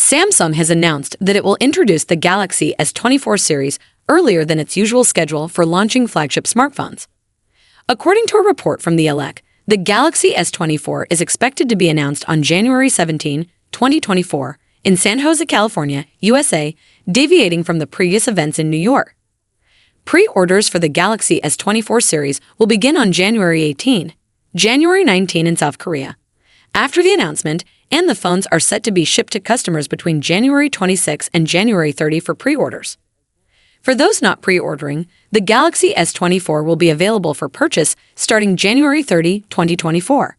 Samsung has announced that it will introduce the Galaxy S24 series earlier than its usual schedule for launching flagship smartphones. According to a report from the ELEC, the Galaxy S24 is expected to be announced on January 17, 2024, in San Jose, California, USA, deviating from the previous events in New York. Pre-orders for the Galaxy S24 series will begin on January 18, January 19 in South Korea. After the announcement, and the phones are set to be shipped to customers between January 26 and January 30 for pre-orders. For those not pre-ordering, the Galaxy S24 will be available for purchase starting January 30, 2024.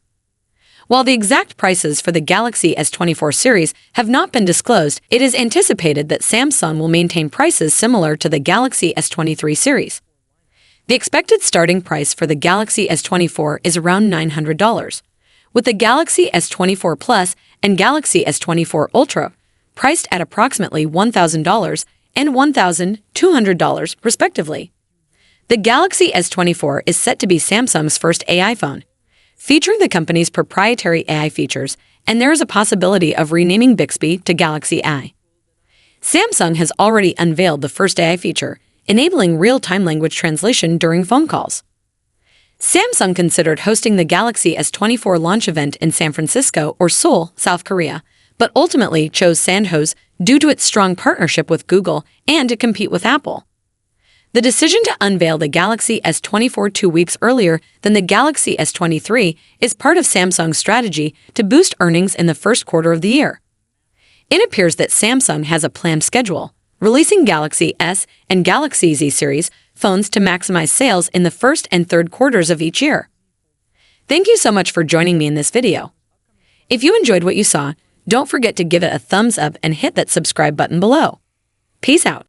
While the exact prices for the Galaxy S24 series have not been disclosed, it is anticipated that Samsung will maintain prices similar to the Galaxy S23 series. The expected starting price for the Galaxy S24 is around $900, with the Galaxy S24 Plus and Galaxy S24 Ultra priced at approximately $1,000 and $1,200, respectively. The Galaxy S24 is set to be Samsung's first AI phone, featuring the company's proprietary AI features, and there is a possibility of renaming Bixby to Galaxy AI. Samsung has already unveiled the first AI feature, enabling real-time language translation during phone calls. Samsung considered hosting the Galaxy S24 launch event in San Francisco or Seoul, South Korea, but ultimately chose San Jose due to its strong partnership with Google and to compete with Apple. The decision to unveil the Galaxy S24 2 weeks earlier than the Galaxy S23 is part of Samsung's strategy to boost earnings in the first quarter of the year. It appears that Samsung has a planned schedule, releasing Galaxy S and Galaxy Z series phones to maximize sales in the first and third quarters of each year. Thank you so much for joining me in this video. If you enjoyed what you saw, don't forget to give it a thumbs up and hit that subscribe button below. Peace out.